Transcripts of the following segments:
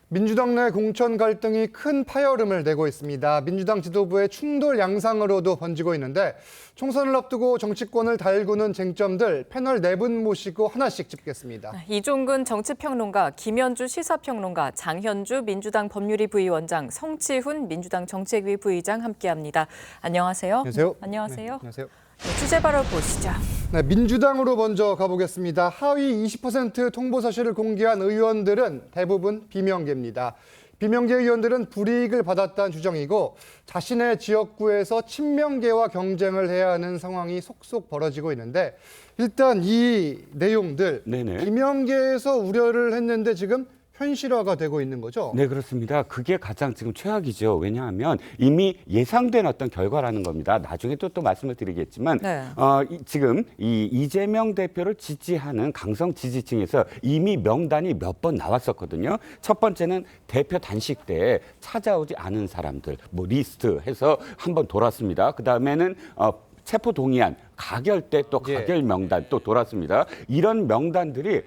민주당 내 공천 갈등이 큰 파열음을 내고 있습니다. 민주당 지도부의 충돌 양상으로도 번지고 있는데 총선을 앞두고 정치권을 달구는 쟁점들 패널 4분 모시고 하나씩 짚겠습니다. 이종근 정치평론가, 김현주 시사평론가, 장현주 민주당 법률위 부위원장, 성치훈 민주당 정책위 부의장 함께합니다. 안녕하세요. 안녕하세요. 안녕하세요. 네, 안녕하세요. 주제 바로 보시죠. 네, 민주당으로 먼저 가보겠습니다. 하위 20% 통보 사실을 공개한 의원들은 대부분 비명계입니다. 비명계 의원들은 불이익을 받았다는 주장이고 자신의 지역구에서 친명계와 경쟁을 해야 하는 상황이 속속 벌어지고 있는데 일단 이 내용들 비명계에서 우려를 했는데 지금 현실화가 되고 있는 거죠? 네, 그렇습니다. 그게 가장 지금 최악이죠. 왜냐하면 이미 예상된 어떤 결과라는 겁니다. 나중에 또 말씀을 드리겠지만 지금 이 이재명 대표를 지지하는 강성 지지층에서 이미 명단이 몇 번 나왔었거든요. 첫 번째는 대표 단식 때 찾아오지 않은 사람들, 뭐 리스트 해서 한번 돌았습니다. 그다음에는 체포 동의안, 가결 때 또 가결 명단 또 돌았습니다. 이런 명단들이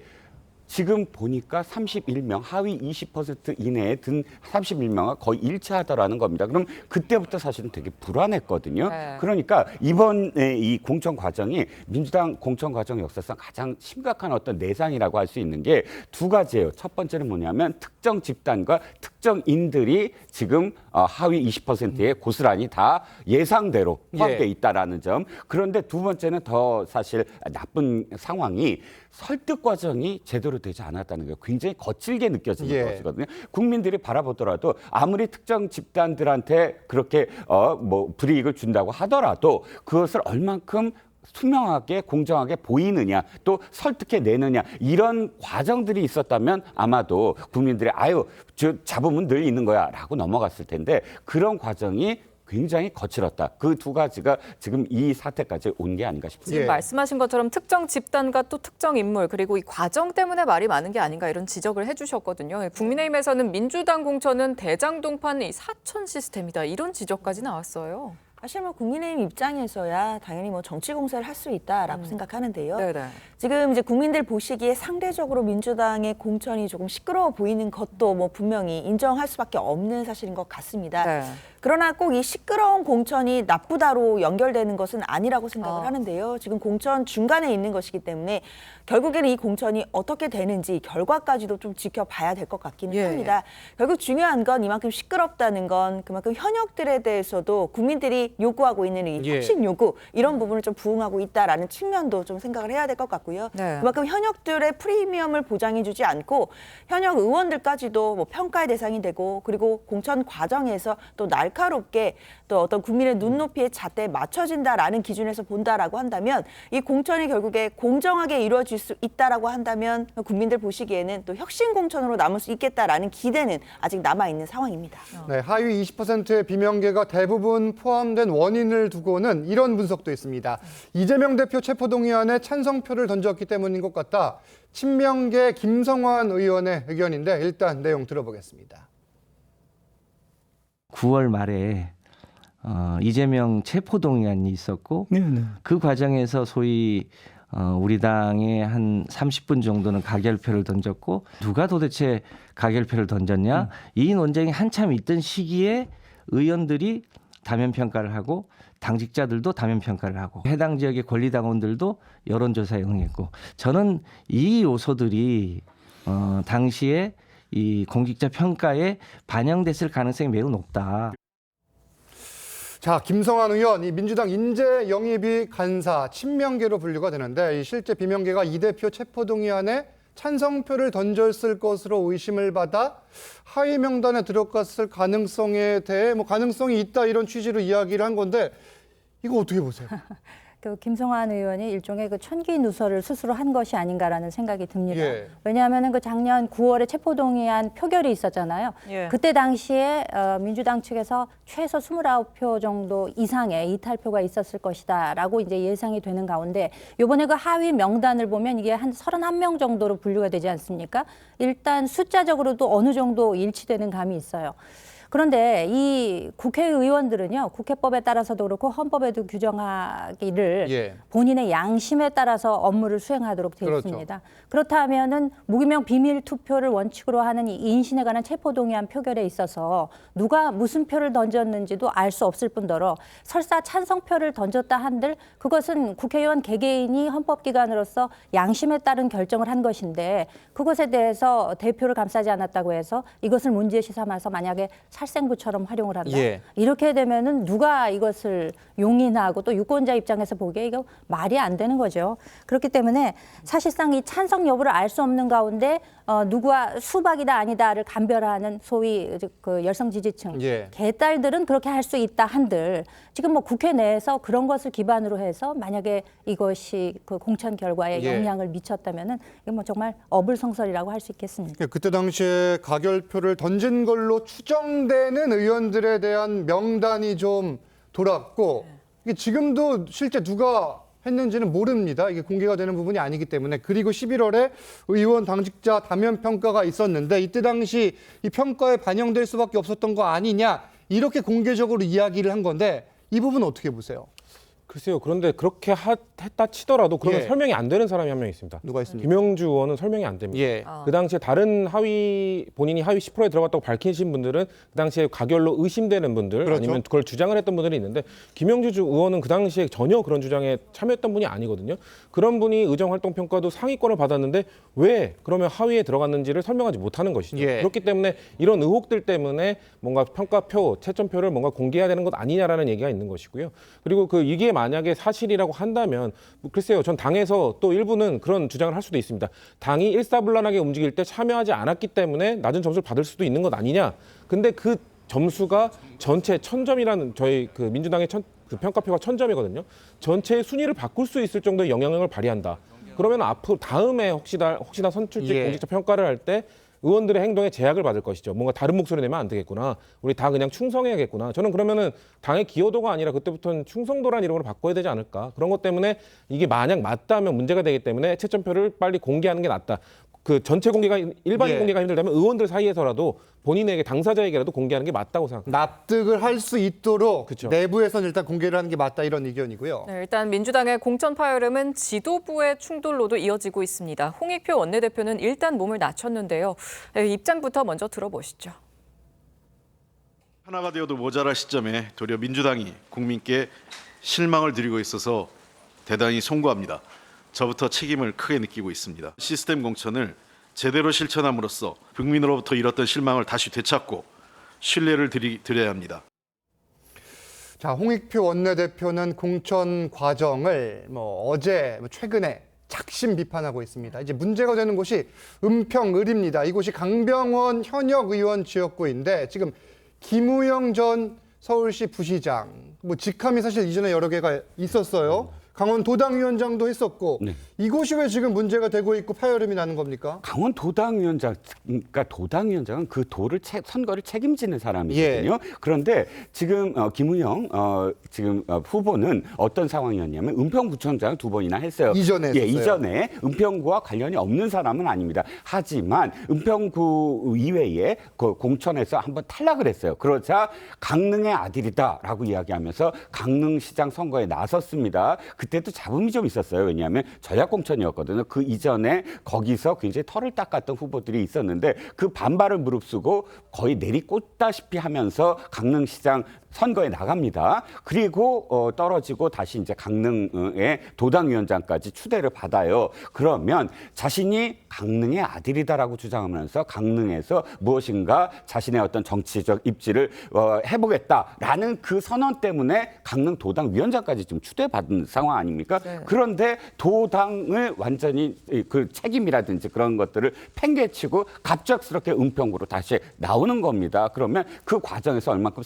지금 보니까 31명, 하위 20% 이내에 든 31명과 거의 일치하더라는 겁니다. 그럼 그때부터 사실은 되게 불안했거든요. 그러니까 이번에 이 공천 과정이 민주당 공천 과정 역사상 가장 심각한 어떤 내상이라고 할 수 있는 게 두 가지예요. 첫 번째는 뭐냐면 특정 집단과 특정인들이 지금 하위 20%에 고스란히 다 예상대로 포함되어 있다라는 점. 그런데 두 번째는 더 사실 나쁜 상황이 설득 과정이 제대로 되지 않았다는 게 굉장히 거칠게 느껴지는 것이거든요. 국민들이 바라보더라도 아무리 특정 집단들한테 그렇게 뭐 불이익을 준다고 하더라도 그것을 얼만큼 투명하게 공정하게 보이느냐 또 설득해내느냐 이런 과정들이 있었다면 아마도 국민들이 잡으면 늘 있는 거야 라고 넘어갔을 텐데 그런 과정이 굉장히 거칠었다. 그 두 가지가 지금 이 사태까지 온 게 아닌가 싶습니다. 지금 말씀하신 것처럼 특정 집단과 또 특정 인물 그리고 이 과정 때문에 말이 많은 게 아닌가 이런 지적을 해주셨거든요. 국민의힘에서는 민주당 공천은 대장동판 이 사촌 시스템이다 이런 지적까지 나왔어요. 사실 뭐 국민의힘 입장에서야 당연히 뭐 정치 공세를 할 수 있다라고 생각하는데요. 지금 이제 국민들 보시기에 상대적으로 민주당의 공천이 조금 시끄러워 보이는 것도 뭐 분명히 인정할 수밖에 없는 사실인 것 같습니다. 그러나 꼭 이 시끄러운 공천이 나쁘다로 연결되는 것은 아니라고 생각을 하는데요. 지금 공천 중간에 있는 것이기 때문에 결국에는 이 공천이 어떻게 되는지 결과까지도 좀 지켜봐야 될 것 같기는 합니다. 결국 중요한 건 이만큼 시끄럽다는 건 그만큼 현역들에 대해서도 국민들이 요구하고 있는 이 혁신 요구 이런 부분을 좀 부응하고 있다라는 측면도 좀 생각을 해야 될 것 같고요. 그만큼 현역들의 프리미엄을 보장해주지 않고 현역 의원들까지도 뭐 평가의 대상이 되고 그리고 공천 과정에서 또 날카롭게 또 어떤 국민의 눈높이의 잣대에 맞춰진다라는 기준에서 본다라고 한다면 이 공천이 결국에 공정하게 이루어질 수 있다라고 한다면 국민들 보시기에는 또 혁신 공천으로 남을 수 있겠다라는 기대는 아직 남아있는 상황입니다. 네, 하위 20%의 비명계가 대부분 포함된 원인을 두고는 이런 분석도 있습니다. 이재명 대표 체포동의안에 찬성표를 던졌기 때문인 것 같다. 친명계 김성환 의원의 의견인데 일단 내용 들어보겠습니다. 9월 말에 이재명 체포동의안이 있었고 그 과정에서 소위 우리 당의 한 30분 정도는 가결표를 던졌고 누가 도대체 가결표를 던졌냐 이 논쟁이 한참 있던 시기에 의원들이 다면평가를 하고 당직자들도 다면평가를 하고 해당 지역의 권리당원들도 여론조사에 응했고 저는 이 요소들이 당시에 이 공직자 평가에 반영됐을 가능성이 매우 높다. 자, 김성환 의원, 이 민주당 인재 영입이 간사, 친명계로 분류가 되는데 이 실제 비명계가 이 대표 체포동의안에 찬성표를 던졌을 것으로 의심을 받아 하위 명단에 들어갔을 가능성에 대해 뭐 가능성이 있다 이런 취지로 이야기를 한 건데 이거 어떻게 보세요? 그 김성환 의원이 일종의 그 천기 누설을 스스로 한 것이 아닌가라는 생각이 듭니다. 왜냐하면은 그 작년 9월에 체포동의안 표결이 있었잖아요. 그때 당시에 민주당 측에서 최소 29표 정도 이상의 이탈표가 있었을 것이다라고 이제 예상이 되는 가운데 이번에 그 하위 명단을 보면 이게 한 31명 정도로 분류가 되지 않습니까? 일단 숫자적으로도 어느 정도 일치되는 감이 있어요. 그런데 이 국회의원들은요, 국회법에 따라서도 그렇고 헌법에도 규정하기를 본인의 양심에 따라서 업무를 수행하도록 되어 있습니다. 그렇다면은 무기명 비밀 투표를 원칙으로 하는 이 인신에 관한 체포동의안 표결에 있어서 누가 무슨 표를 던졌는지도 알 수 없을 뿐더러 설사 찬성표를 던졌다 한들 그것은 국회의원 개개인이 헌법기관으로서 양심에 따른 결정을 한 것인데 그것에 대해서 대표를 감싸지 않았다고 해서 이것을 문제시 삼아서 만약에 살생부처럼 활용을 한다. 이렇게 되면은 누가 이것을 용인하고 또 유권자 입장에서 보기에 이거 말이 안 되는 거죠. 그렇기 때문에 사실상 이 찬성 여부를 알 수 없는 가운데 누구와 수박이다 아니다를 감별하는 소위 그 열성 지지층 개딸들은 그렇게 할 수 있다 한들 지금 뭐 국회 내에서 그런 것을 기반으로 해서 만약에 이것이 그 공천 결과에 영향을 미쳤다면은 이게 뭐 정말 어불성설이라고 할 수 있겠습니다. 그때 당시에 가결표를 던진 걸로 추정되는 의원들에 대한 명단이 좀 돌았고 이게 지금도 실제 누가 했는지는 모릅니다. 이게 공개가 되는 부분이 아니기 때문에. 그리고 11월에 의원 당직자 다면 평가가 있었는데 이때 당시 이 평가에 반영될 수밖에 없었던 거 아니냐 이렇게 공개적으로 이야기를 한 건데 이 부분 어떻게 보세요? 글쎄요. 그런데 그렇게 했다 치더라도 그러면 설명이 안 되는 사람이 한 명 있습니다. 누가 있습니까? 김영주 의원은 설명이 안 됩니다. 그 당시에 다른 본인이 하위 10%에 들어갔다고 밝히신 분들은 그 당시에 가결로 의심되는 분들 아니면 그걸 주장을 했던 분들이 있는데 김영주 의원은 그 당시에 전혀 그런 주장에 참여했던 분이 아니거든요. 그런 분이 의정활동평가도 상위권을 받았는데 왜 그러면 하위에 들어갔는지를 설명하지 못하는 것이죠. 그렇기 때문에 이런 의혹들 때문에 뭔가 평가표, 채점표를 뭔가 공개해야 되는 것 아니냐라는 얘기가 있는 것이고요. 그리고 이게 만약에 사실이라고 한다면 글쎄요. 전 당에서 또 일부는 그런 주장을 할 수도 있습니다. 당이 일사불란하게 움직일 때 참여하지 않았기 때문에 낮은 점수를 받을 수도 있는 것 아니냐. 근데 그 점수가 전체 1000점이라는 저희 그 민주당의 그 평가표가 1000점이거든요. 전체의 순위를 바꿀 수 있을 정도의 영향력을 발휘한다. 그러면 앞으로 다음에 혹시나 선출직 공직자 평가를 할 때 의원들의 행동에 제약을 받을 것이죠. 뭔가 다른 목소리 내면 안 되겠구나. 우리 다 그냥 충성해야겠구나. 저는 그러면은 당의 기여도가 아니라 그때부터는 충성도란 이름으로 바꿔야 되지 않을까. 그런 것 때문에 이게 만약 맞다면 문제가 되기 때문에 채점표를 빨리 공개하는 게 낫다. 그 전체 공개가 일반인 공개가 힘들다면 의원들 사이에서라도 본인에게 당사자에게라도 공개하는 게 맞다고 생각합니다. 납득을 할 수 있도록 내부에서는 일단 공개를 하는 게 맞다 이런 의견이고요. 네, 일단 민주당의 공천 파열음은 지도부의 충돌로도 이어지고 있습니다. 홍익표 원내대표는 일단 몸을 낮췄는데요. 입장부터 먼저 들어보시죠. 하나가 되어도 모자랄 시점에 도리어 민주당이 국민께 실망을 드리고 있어서 대단히 송구합니다. 저부터 책임을 크게 느끼고 있습니다. 시스템 공천을 제대로 실천함으로써 국민으로부터 잃었던 실망을 다시 되찾고 신뢰를 드려야 합니다. 자, 홍익표 원내대표는 공천 과정을 어제 최근에 작심 비판하고 있습니다. 이제 문제가 되는 곳이 은평을입니다. 이곳이 강병원 현역 의원 지역구인데 지금 김우영 전 서울시 부시장, 직함이 사실 이전에 여러 개가 있었어요. 강원도당위원장도 했었고 이곳이 왜 지금 문제가 되고 있고 파열음이 나는 겁니까? 강원도당위원장, 그러니까 도당위원장은 그 선거를 책임지는 사람이거든요. 그런데 지금 김우영 지금 후보는 어떤 상황이었냐면 은평구청장 2번이나 했어요. 이전에 했었어요. 이전에 은평구와 관련이 없는 사람은 아닙니다. 하지만 은평구 이외에 그 공천에서 한번 탈락을 했어요. 그러자 강릉의 아들이다라고 이야기하면서 강릉시장 선거에 나섰습니다. 그때도 잡음이 좀 있었어요. 왜냐하면 전략공천이었거든요. 그 이전에 거기서 굉장히 털을 닦았던 후보들이 있었는데 그 반발을 무릅쓰고 거의 내리꽂다시피 하면서 강릉시장 선거에 나갑니다. 그리고 떨어지고 다시 이제 강릉의 도당위원장까지 추대를 받아요. 그러면 자신이 강릉의 아들이다라고 주장하면서 강릉에서 무엇인가 자신의 어떤 정치적 입지를 해보겠다라는 그 선언 때문에 강릉 도당위원장까지 좀 추대받은 상황 아닙니까? 그런데 도당을 완전히 그 책임이라든지 그런 것들을 팽개치고 갑작스럽게 은평구로 다시 나오는 겁니다. 그러면 그 과정에서 얼만큼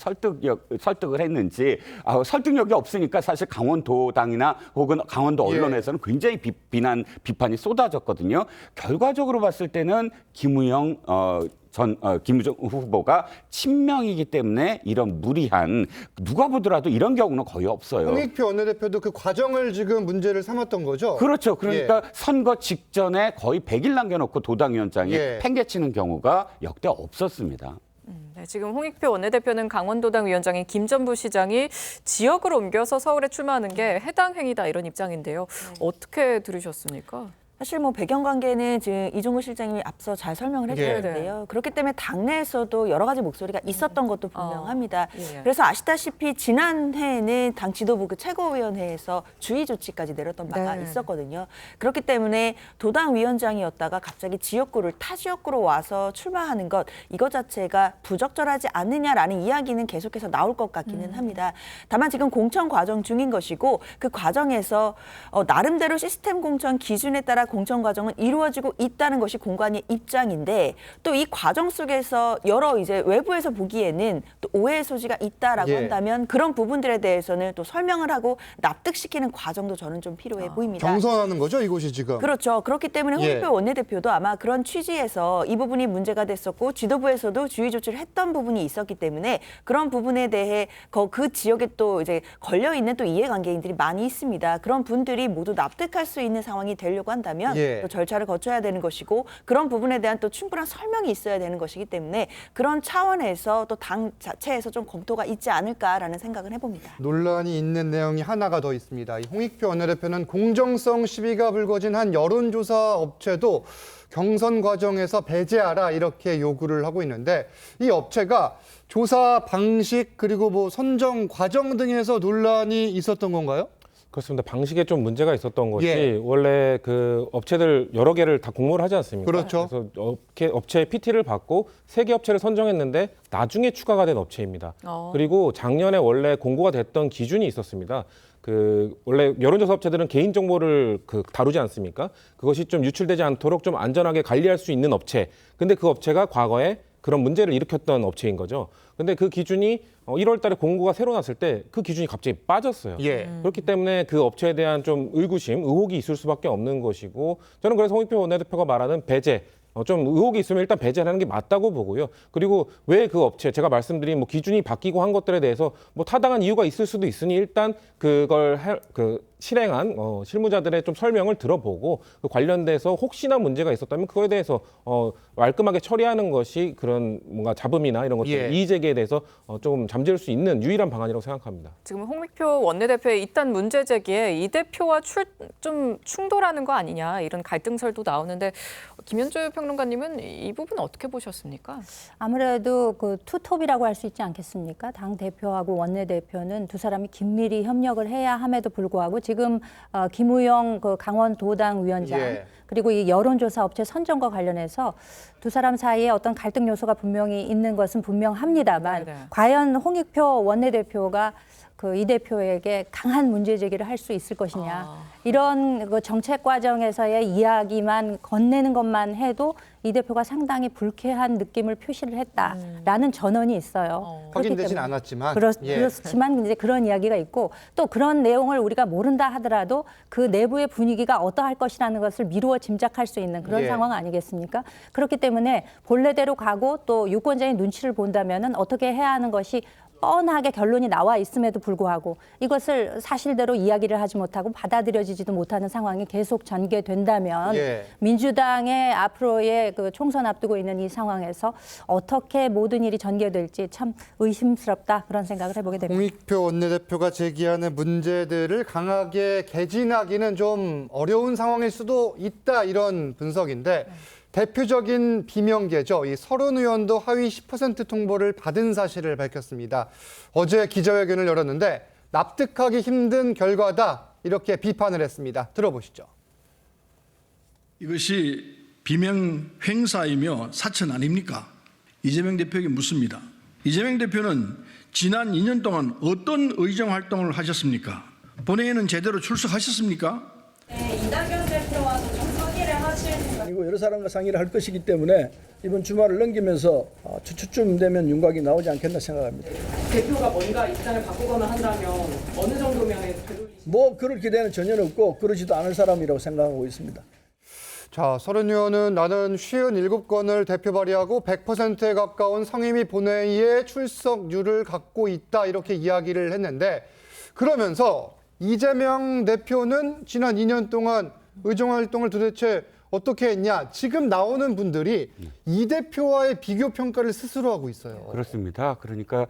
설득을 했는지 설득력이 없으니까 사실 강원도당이나 혹은 강원도 언론에서는 굉장히 비판이 쏟아졌거든요. 결과적으로 봤을 때는 김우영 후보가 친명이기 때문에 이런 무리한 누가 보더라도 이런 경우는 거의 없어요. 홍익표 원내대표도 그 과정을 지금 문제를 삼았던 거죠? 그렇죠. 그러니까 선거 직전에 거의 100일 남겨놓고 도당위원장이 팽개치는 경우가 역대 없었습니다. 네, 지금 홍익표 원내대표는 강원도당 위원장인 김전부 시장이 지역을 옮겨서 서울에 출마하는 게 해당 행위다 이런 입장인데요. 어떻게 들으셨습니까? 사실 뭐 배경관계는 지금 이종구 실장님이 앞서 잘 설명을 해주셨는데요. 그렇기 때문에 당내에서도 여러 가지 목소리가 있었던 것도 분명합니다. 그래서 아시다시피 지난해에는 당 지도부 그 최고위원회에서 주의 조치까지 내렸던 바가 있었거든요. 그렇기 때문에 도당 위원장이었다가 갑자기 지역구를 타 지역구로 와서 출마하는 것 이거 자체가 부적절하지 않느냐라는 이야기는 계속해서 나올 것 같기는 합니다. 다만 지금 공천 과정 중인 것이고 그 과정에서 나름대로 시스템 공천 기준에 따라 공천 과정은 이루어지고 있다는 것이 공관위의 입장인데 또 이 과정 속에서 여러 이제 외부에서 보기에는 또 오해의 소지가 있다라고 한다면 그런 부분들에 대해서는 또 설명을 하고 납득시키는 과정도 저는 좀 필요해 보입니다. 경선하는 거죠, 이곳이 지금? 그렇죠. 그렇기 때문에 홍익표 원내대표도 아마 그런 취지에서 이 부분이 문제가 됐었고 지도부에서도 주의 조치를 했던 부분이 있었기 때문에 그런 부분에 대해 그 지역에 또 이제 걸려 있는 또 이해관계인들이 많이 있습니다. 그런 분들이 모두 납득할 수 있는 상황이 되려고 한다면 또 절차를 거쳐야 되는 것이고 그런 부분에 대한 또 충분한 설명이 있어야 되는 것이기 때문에 그런 차원에서 또 당 자체에서 좀 검토가 있지 않을까라는 생각을 해봅니다. 논란이 있는 내용이 하나가 더 있습니다. 이 홍익표 원내대표는 공정성 시비가 불거진 한 여론조사 업체도 경선 과정에서 배제하라 이렇게 요구를 하고 있는데 이 업체가 조사 방식 그리고 뭐 선정 과정 등에서 논란이 있었던 건가요? 그렇습니다. 방식에 좀 문제가 있었던 것이 원래 그 업체들 여러 개를 다 공모를 하지 않습니까? 그렇죠. 그래서 업체의 PT를 받고 3개 업체를 선정했는데 나중에 추가가 된 업체입니다. 그리고 작년에 원래 공고가 됐던 기준이 있었습니다. 그 원래 여론조사 업체들은 개인 정보를 다루지 않습니까? 그것이 좀 유출되지 않도록 좀 안전하게 관리할 수 있는 업체. 근데 그 업체가 과거에 그런 문제를 일으켰던 업체인 거죠. 근데 그 기준이 1월 달에 공고가 새로 났을 때 그 기준이 갑자기 빠졌어요. 그렇기 때문에 그 업체에 대한 좀 의구심, 의혹이 있을 수밖에 없는 것이고 저는 그래서 홍익표 원내대표가 말하는 배제, 좀 의혹이 있으면 일단 배제하는 게 맞다고 보고요. 그리고 왜 그 업체, 제가 말씀드린 뭐 기준이 바뀌고 한 것들에 대해서 뭐 타당한 이유가 있을 수도 있으니 일단 그걸 실행한 실무자들의 좀 설명을 들어보고 그 관련돼서 혹시나 문제가 있었다면 그거에 대해서 말끔하게 처리하는 것이 그런 뭔가 잡음이나 이런 것들 이의 제기에 대해서 조금 잠재울 수 있는 유일한 방안이라고 생각합니다. 지금 홍익표 원내대표의 이딴 문제 제기에 이 대표와 좀 충돌하는 거 아니냐 이런 갈등설도 나오는데 김현주 평론가님은 이 부분 어떻게 보셨습니까? 아무래도 그 투톱이라고 할 수 있지 않겠습니까? 당 대표하고 원내 대표는 두 사람이 긴밀히 협력을 해야 함에도 불구하고 지금 김우영 그 강원도당 위원장 그리고 이 여론조사 업체 선정과 관련해서 두 사람 사이에 어떤 갈등 요소가 분명히 있는 것은 분명합니다만 과연 홍익표 원내대표가 그 이 대표에게 강한 문제 제기를 할 수 있을 것이냐 이런 그 정책 과정에서의 이야기만 건네는 것만 해도 이 대표가 상당히 불쾌한 느낌을 표시를 했다라는 전언이 있어요. 확인되진 않았지만 그렇지만 이제 그런 이야기가 있고 또 그런 내용을 우리가 모른다 하더라도 그 내부의 분위기가 어떠할 것이라는 것을 미루어 짐작할 수 있는 그런 상황 아니겠습니까? 그렇기 때문에 본래대로 가고 또 유권자의 눈치를 본다면은 어떻게 해야 하는 것이 뻔하게 결론이 나와 있음에도 불구하고 이것을 사실대로 이야기를 하지 못하고 받아들여지지도 못하는 상황이 계속 전개된다면 민주당의 앞으로의 그 총선 앞두고 있는 이 상황에서 어떻게 모든 일이 전개될지 참 의심스럽다 그런 생각을 해보게 됩니다. 홍익표 원내대표가 제기하는 문제들을 강하게 개진하기는 좀 어려운 상황일 수도 있다 이런 분석인데 대표적인 비명계죠. 이 서른 의원도 하위 10% 통보를 받은 사실을 밝혔습니다. 어제 기자회견을 열었는데 납득하기 힘든 결과다 이렇게 비판을 했습니다. 들어보시죠. 이것이 비명 횡사이며 사천 아닙니까? 이재명 대표에게 묻습니다. 이재명 대표는 지난 2년 동안 어떤 의정 활동을 하셨습니까? 본회의는 제대로 출석하셨습니까? 네, 이낙연 대표와도 좀 상의를 하실 아니고 여러 사람과 상의를 할 것이기 때문에 이번 주말을 넘기면서 주초쯤 되면 윤곽이 나오지 않겠나 생각합니다. 대표가 뭔가 입장을 바꾸거나 한다면 어느 정도면 뭐 그럴 기대는 전혀 없고 그러지도 않을 사람이라고 생각하고 있습니다. 자, 서른 의원은 나는 57건을 대표 발의하고 100%에 가까운 상임위 본회의의 출석률을 갖고 있다 이렇게 이야기를 했는데 그러면서 이재명 대표는 지난 2년 동안 의정 활동을 도대체 어떻게 했냐? 지금 나오는 분들이 이 대표와의 비교 평가를 스스로 하고 있어요. 그렇습니다. 그러니까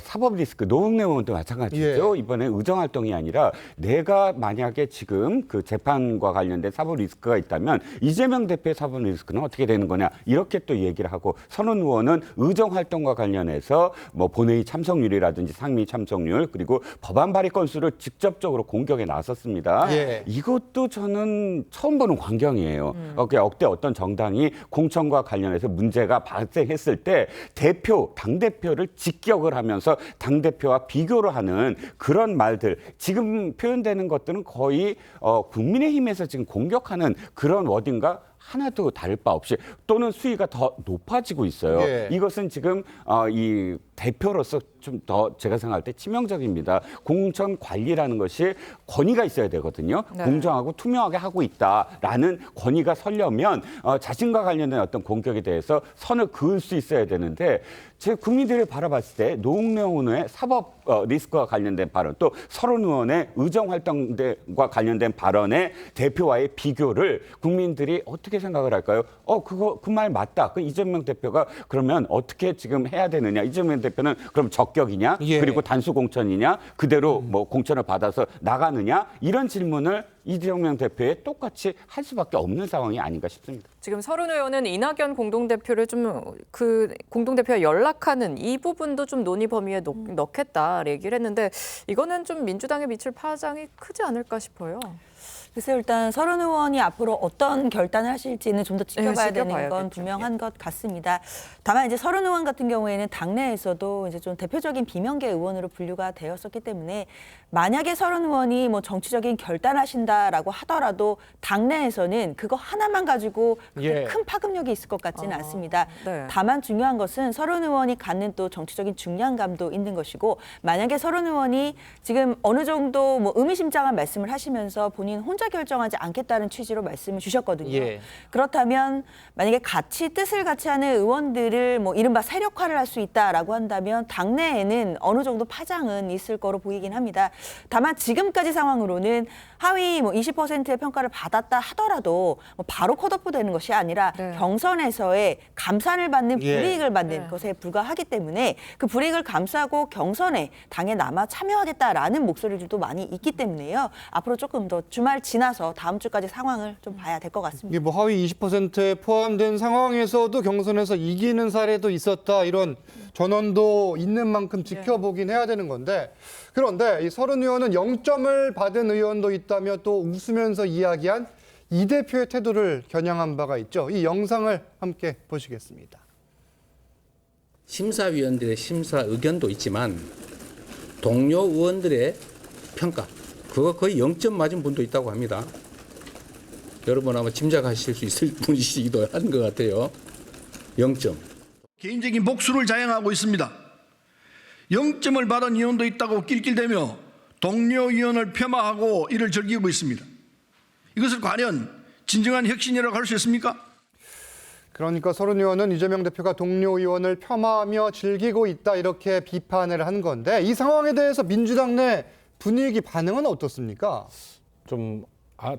사법 리스크, 노웅래 의원도 마찬가지죠. 예. 이번에 의정 활동이 아니라 내가 만약에 지금 그 재판과 관련된 사법 리스크가 있다면 이재명 대표의 사법 리스크는 어떻게 되는 거냐 이렇게 또 얘기를 하고 선훈 의원은 의정 활동과 관련해서 뭐 본회의 참석률이라든지 상임위 참석률 그리고 법안 발의 건수를 직접적으로 공격에 나섰습니다. 예. 이것도 저는 처음 보는 광경이에요. 역대 어떤 정당이 공천과 관련해서 문제가 발생했을 때 당대표를 직격을 하면서 당대표와 비교를 하는 그런 말들 지금 표현되는 것들은 거의 국민의힘에서 지금 공격하는 그런 워딩과 하나도 다를 바 없이 또는 수위가 더 높아지고 있어요. 예. 이것은 지금 이 대표로서 좀 더 제가 생각할 때 치명적입니다. 공천 관리라는 것이 권위가 있어야 되거든요. 네. 공정하고 투명하게 하고 있다라는 권위가 서려면 자신과 관련된 어떤 공격에 대해서 선을 그을 수 있어야 되는데 제 국민들을 바라봤을 때 노웅래 의원의 사법 리스크와 관련된 발언 또 서른 의원의 의정 활동과 관련된 발언의 대표와의 비교를 국민들이 어떻게 생각을 할까요? 그 말 맞다. 그 이재명 대표가 그러면 어떻게 지금 해야 되느냐? 이재명 대표는 그럼 적격이냐? 예. 그리고 단수 공천이냐? 그대로 뭐 공천을 받아서 나가느냐? 이런 질문을 이재명 대표에 똑같이 할 수밖에 없는 상황이 아닌가 싶습니다. 지금 서른 의원은 이낙연 공동대표를 좀 그 공동대표와 연락하는 이 부분도 좀 논의 범위에 넣겠다 얘기를 했는데 이거는 좀 민주당에 미칠 파장이 크지 않을까 싶어요. 글쎄요, 일단 서른 의원이 앞으로 어떤 결단을 하실지는 좀 더 지켜봐야 되는 건 지켜봐야겠죠. 분명한 것 같습니다. 다만 이제 서른 의원 같은 경우에는 당내에서도 이제 좀 대표적인 비명계 의원으로 분류가 되었었기 때문에 만약에 서른 의원이 뭐 정치적인 결단하신다라고 하더라도 당내에서는 그거 하나만 가지고 그렇게 예. 큰 파급력이 있을 것 같지는 않습니다. 네. 다만 중요한 것은 서른 의원이 갖는 또 정치적인 중량감도 있는 것이고 만약에 서른 의원이 지금 어느 정도 뭐 의미심장한 말씀을 하시면서 본인 혼자 결정하지 않겠다는 취지로 말씀을 주셨거든요. 예. 그렇다면 만약에 뜻을 같이 하는 의원들을 뭐 이른바 세력화를 할 수 있다라고 한다면 당내에는 어느 정도 파장은 있을 거로 보이긴 합니다. 다만 지금까지 상황으로는 하위 뭐 20%의 평가를 받았다 하더라도 뭐 바로 컷오프 되는 것이 아니라 네. 경선에서의 감산을 받는 예. 불이익을 받는 네. 것에 불과하기 때문에 그 불이익을 감수하고 경선에 당에 남아 참여하겠다라는 목소리들도 많이 있기 때문에요. 앞으로 조금 더 주말 지나서 다음 주까지 상황을 좀 봐야 될 것 같습니다. 이게 뭐 하위 20%에 포함된 상황에서도 경선에서 이기는 사례도 있었다 이런 전언도 있는 만큼 지켜보긴 해야 되는 건데 그런데 이 서른 의원은 0점을 받은 의원도 있다며 또 웃으면서 이야기한 이 대표의 태도를 겨냥한 바가 있죠. 이 영상을 함께 보시겠습니다. 심사위원들의 심사 의견도 있지만 동료 의원들의 평가 그거 거의 0점 맞은 분도 있다고 합니다. 여러분 아마 짐작하실 수 있을 분이시기도 한 것 같아요. 0점. 개인적인 복수를 자행하고 있습니다. 0점을 받은 의원도 있다고 낄낄대며 동료 의원을 폄하하고 이를 즐기고 있습니다. 이것을 과연 진정한 혁신이라고 할 수 있습니까? 그러니까 서른 의원은 이재명 대표가 동료 의원을 폄하하며 즐기고 있다 이렇게 비판을 한 건데 이 상황에 대해서 민주당 내 분위기 반응은 어떻습니까? 좀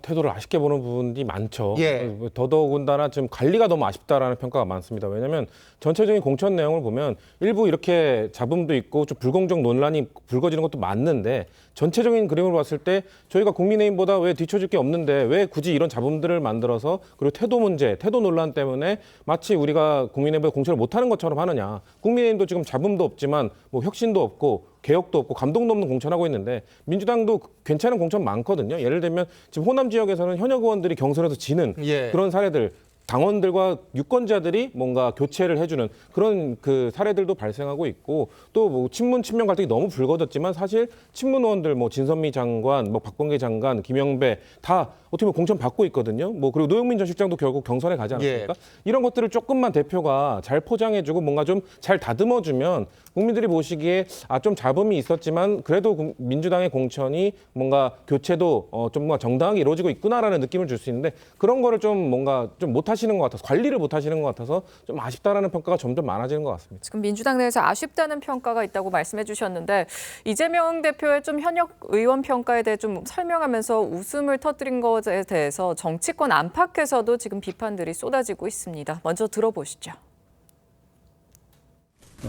태도를 아쉽게 보는 부분이 많죠. 예. 더더군다나 좀 관리가 너무 아쉽다라는 평가가 많습니다. 왜냐하면 전체적인 공천 내용을 보면 일부 이렇게 잡음도 있고 좀 불공정 논란이 불거지는 것도 맞는데 전체적인 그림을 봤을 때 저희가 국민의힘보다 왜 뒤처질 게 없는데 왜 굳이 이런 잡음들을 만들어서 그리고 태도 문제, 태도 논란 때문에 마치 우리가 국민의힘보다 공천을 못하는 것처럼 하느냐. 국민의힘도 지금 잡음도 없지만 뭐 혁신도 없고 개혁도 없고 감동도 없는 공천하고 있는데 민주당도 괜찮은 공천 많거든요. 예를 들면 지금 호남 지역에서는 현역 의원들이 경선에서 지는 예. 그런 사례들 당원들과 유권자들이 뭔가 교체를 해주는 그런 그 사례들도 발생하고 있고 또 뭐 친문 친명 갈등이 너무 불거졌지만 사실 친문 의원들 뭐 진선미 장관, 뭐 박범계 장관, 김영배 다 어떻게 보면 공천 받고 있거든요. 뭐 그리고 노영민 전 실장도 결국 경선에 가지 않았습니까? 이런 것들을 조금만 대표가 잘 포장해주고 뭔가 좀 잘 다듬어주면 국민들이 보시기에 좀 잡음이 있었지만 그래도 민주당의 공천이 뭔가 교체도 좀 뭔가 정당하게 이루어지고 있구나라는 느낌을 줄 수 있는데 그런 거를 좀 뭔가 좀 못하시는 것 같아서 관리를 못하시는 것 같아서 좀 아쉽다라는 평가가 점점 많아지는 것 같습니다. 지금 민주당 내에서 아쉽다는 평가가 있다고 말씀해 주셨는데 이재명 대표의 좀 현역 의원 평가에 대해 좀 설명하면서 웃음을 터뜨린 것 것에 대해서 정치권 안팎에서도 지금 비판들이 쏟아지고 있습니다. 먼저 들어보시죠.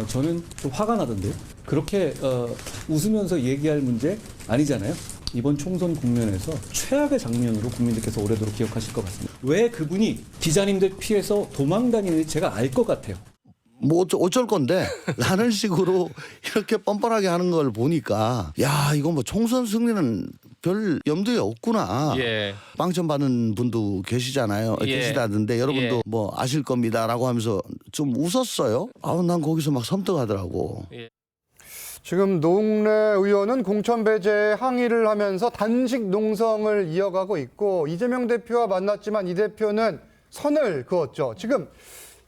저는 좀 화가 나던데요. 그렇게 웃으면서 얘기할 문제 아니잖아요. 이번 총선 국면에서 최악의 장면으로 국민들께서 오래도록 기억하실 것 같습니다. 왜 그분이 기자님들 피해서 도망다니는지 제가 알 것 같아요. 뭐 어쩔 건데 라는 식으로 이렇게 뻔뻔하게 하는 걸 보니까 야 이거 뭐 총선 승리는 별 염두에 없구나. 예. 빵점 받는 분도 계시잖아요. 예. 계시다던데 여러분도 예. 뭐 아실 겁니다라고 하면서 좀 웃었어요. 난 거기서 막 섬뜩하더라고. 예. 지금 노웅래 의원은 공천 배제에 항의를 하면서 단식 농성을 이어가고 있고 이재명 대표와 만났지만 이 대표는 선을 그었죠. 지금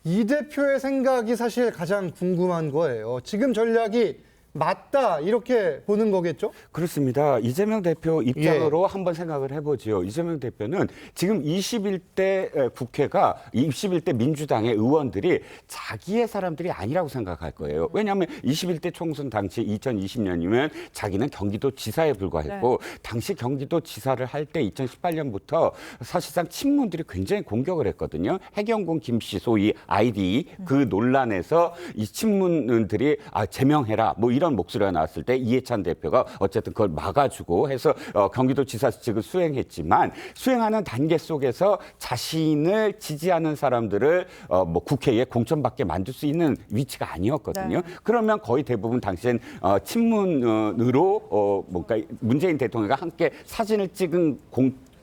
이 대표의 생각이 사실 가장 궁금한 거예요. 지금 전략이 맞다 이렇게 보는 거겠죠? 그렇습니다. 이재명 대표 입장으로 한번 생각을 해보죠. 이재명 대표는 지금 21대 국회가 21대 민주당의 의원들이 자기의 사람들이 아니라고 생각할 거예요. 왜냐하면 21대 총선 당시 2020년이면 자기는 경기도지사에 불과했고 당시 경기도지사를 할 때 2018년부터 사실상 친문들이 굉장히 공격을 했거든요. 해경군 김씨 소위 아이디 그 논란에서 이 친문들이 제명해라 뭐 이런 목소리가 나왔을 때 이해찬 대표가 어쨌든 그걸 막아주고 해서 경기도지사직을 수행했지만 수행하는 단계 속에서 자신을 지지하는 사람들을 뭐 국회에 공천받게 만들 수 있는 위치가 아니었거든요. 그러면 거의 대부분 당시엔 친문으로 뭔가 문재인 대통령과 함께 사진을 찍은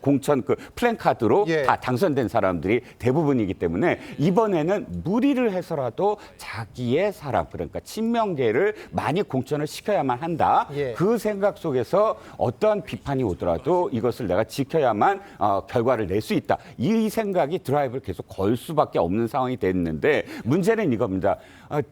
공천 그 플랜카드로 다 당선된 사람들이 대부분이기 때문에 이번에는 무리를 해서라도 자기의 사람 그러니까 친명계를 많이 공천을 시켜야만 한다. 그 생각 속에서 어떠한 비판이 오더라도 이것을 내가 지켜야만 결과를 낼 수 있다. 이 생각이 드라이브를 계속 걸 수밖에 없는 상황이 됐는데 문제는 이겁니다.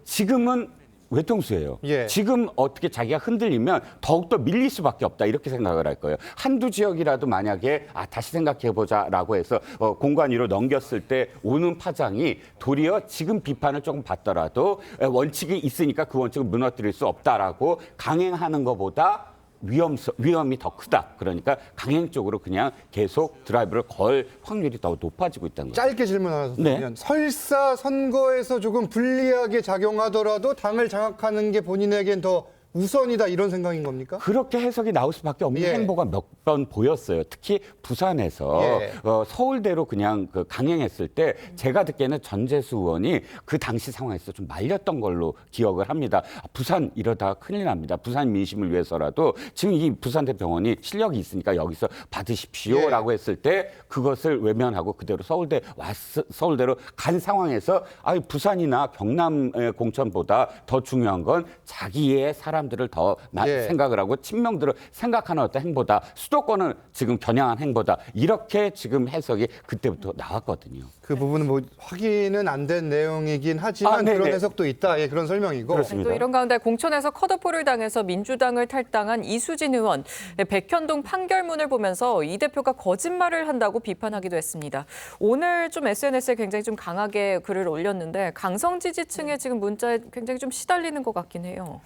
지금은 외통수예요. 지금 어떻게 자기가 흔들리면 더욱더 밀릴 수밖에 없다 이렇게 생각을 할 거예요. 한두 지역이라도 만약에 다시 생각해보자라고 해서 공관 위로 넘겼을 때 오는 파장이 도리어 지금 비판을 조금 받더라도 원칙이 있으니까 그 원칙을 무너뜨릴 수 없다라고 강행하는 것보다 위험이 더 크다. 그러니까 강행 쪽으로 그냥 계속 드라이브를 걸 확률이 더 높아지고 있다는 거죠. 짧게 질문 하나 드리면 설사 선거에서 조금 불리하게 작용하더라도 당을 장악하는 게 본인에겐 더 우선이다 이런 생각인 겁니까? 그렇게 해석이 나올 수밖에 없는 행보가 몇 번 보였어요. 특히 부산에서 서울대로 그냥 강행했을 때 제가 듣기에는 전재수 의원이 그 당시 상황에서 좀 말렸던 걸로 기억을 합니다. 부산 이러다 큰일 납니다. 부산 민심을 위해서라도 지금 이 부산대병원이 실력이 있으니까 여기서 받으십시오라고 했을 때 그것을 외면하고 그대로 서울대로 간 상황에서 부산이나 경남의 공천보다 더 중요한 건 자기의 사람들을 더 생각을 하고 친명들을 생각하는 어떤 행보다 수도권을 지금 겨냥한 행보다 이렇게 지금 해석이 그때부터 나왔거든요. 그 부분은 뭐 확인은 안 된 내용이긴 하지만 그런 해석도 있다. 그런 설명이고. 그렇습니다. 또 이런 가운데 공천에서 컷오프를 당해서 민주당을 탈당한 이수진 의원 백현동 판결문을 보면서 이 대표가 거짓말을 한다고 비판하기도 했습니다. 오늘 좀 SNS에 굉장히 좀 강하게 글을 올렸는데 강성 지지층의 지금 문자에 굉장히 좀 시달리는 것 같긴 해요.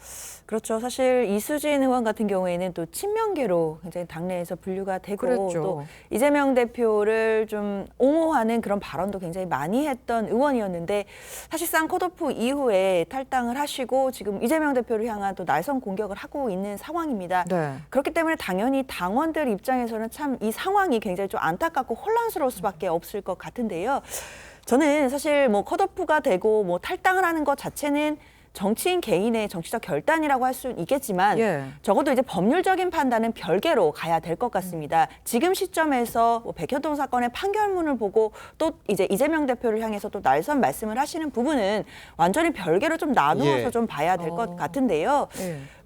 그렇죠. 사실 이수진 의원 같은 경우에는 또 친명계로 굉장히 당내에서 분류가 되고 또 이재명 대표를 좀 옹호하는 그런 발언도 굉장히 많이 했던 의원이었는데 사실상 컷오프 이후에 탈당을 하시고 지금 이재명 대표를 향한 또 날선 공격을 하고 있는 상황입니다. 그렇기 때문에 당연히 당원들 입장에서는 참 이 상황이 굉장히 좀 안타깝고 혼란스러울 수밖에 없을 것 같은데요. 저는 사실 뭐 컷오프가 되고 뭐 탈당을 하는 것 자체는 정치인 개인의 정치적 결단이라고 할 수는 있겠지만 적어도 이제 법률적인 판단은 별개로 가야 될 것 같습니다. 지금 시점에서 뭐 백현동 사건의 판결문을 보고 또 이제 이재명 대표를 향해서 또 날선 말씀을 하시는 부분은 완전히 별개로 좀 나누어서 좀 봐야 될 것 같은데요.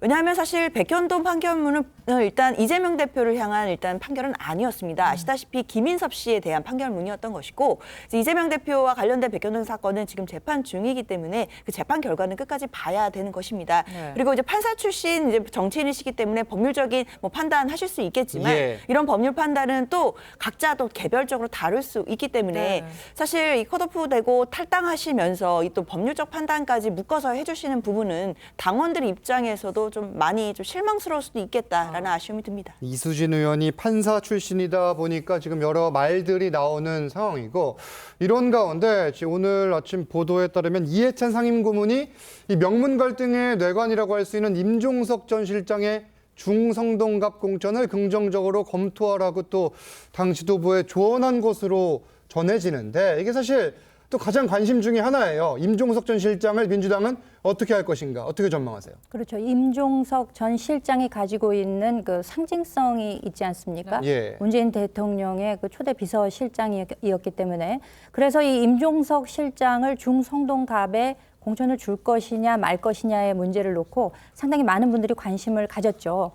왜냐하면 사실 백현동 판결문은 일단 이재명 대표를 향한 일단 판결은 아니었습니다. 아시다시피 김인섭 씨에 대한 판결문이었던 것이고 이재명 대표와 관련된 백현동 사건은 지금 재판 중이기 때문에 그 재판 결과는 끝까지 끝까지 봐야 되는 것입니다. 그리고 이제 판사 출신 이제 정치인이시기 때문에 법률적인 뭐 판단하실 수 있겠지만 이런 법률 판단은 또 각자 또 개별적으로 다룰 수 있기 때문에 사실 이 컷오프 되고 탈당하시면서 이 또 법률적 판단까지 묶어서 해주시는 부분은 당원들 입장에서도 좀 많이 좀 실망스러울 수도 있겠다라는 아쉬움이 듭니다. 이수진 의원이 판사 출신이다 보니까 지금 여러 말들이 나오는 상황이고 이런 가운데 오늘 아침 보도에 따르면 이해찬 상임고문이 이 명문 갈등의 뇌관이라고 할 수 있는 임종석 전 실장의 중성동갑 공천을 긍정적으로 검토하라고 또 당 지도부에 조언한 것으로 전해지는데 이게 사실 또 가장 관심 중에 하나예요. 임종석 전 실장을 민주당은 어떻게 할 것인가, 어떻게 전망하세요? 그렇죠. 임종석 전 실장이 가지고 있는 그 상징성이 있지 않습니까? 문재인 대통령의 그 초대 비서실장이었기 때문에 그래서 이 임종석 실장을 중성동갑에 공천을 줄 것이냐 말 것이냐의 문제를 놓고 상당히 많은 분들이 관심을 가졌죠.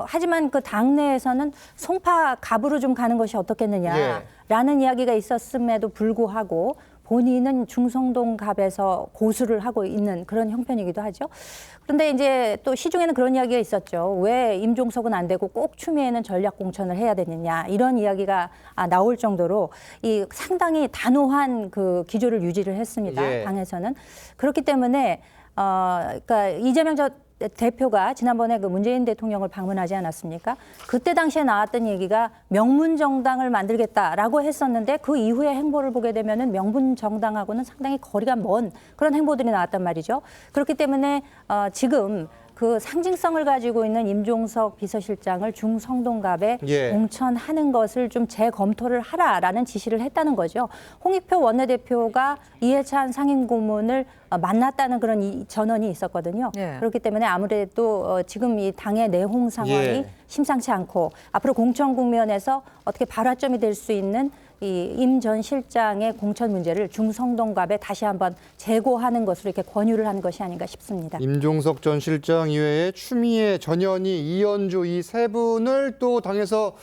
하지만 그 당내에서는 송파 갑으로 좀 가는 것이 어떻겠느냐라는 이야기가 있었음에도 불구하고 본인은 중성동 갑에서 고수를 하고 있는 그런 형편이기도 하죠. 그런데 이제 또 시중에는 그런 이야기가 있었죠. 왜 임종석은 안 되고 꼭 추미애는 전략 공천을 해야 되느냐 이런 이야기가 나올 정도로 이 상당히 단호한 그 기조를 유지를 했습니다. 당에서는. 그렇기 때문에 그러니까 이재명 대표가 지난번에 그 문재인 대통령을 방문하지 않았습니까? 그때 당시에 나왔던 얘기가 명문 정당을 만들겠다라고 했었는데 그 이후의 행보를 보게 되면은 명문 정당하고는 상당히 거리가 먼 그런 행보들이 나왔단 말이죠. 그렇기 때문에 지금 그 상징성을 가지고 있는 임종석 비서실장을 중성동갑에 공천하는 것을 좀 재검토를 하라라는 지시를 했다는 거죠. 홍익표 원내대표가 이해찬 상임고문을 만났다는 그런 전언이 있었거든요. 그렇기 때문에 아무래도 지금 이 당의 내홍 상황이 심상치 않고 앞으로 공천 국면에서 어떻게 발화점이 될 수 있는 이 임 전 실장의 공천 문제를 중성동갑에 다시 한번 재고하는 것으로 이렇게 권유를 하는 것이 아닌가 싶습니다. 임종석 전 실장 이외에 추미애, 전현희, 이현주 이 세 분을 또 당에서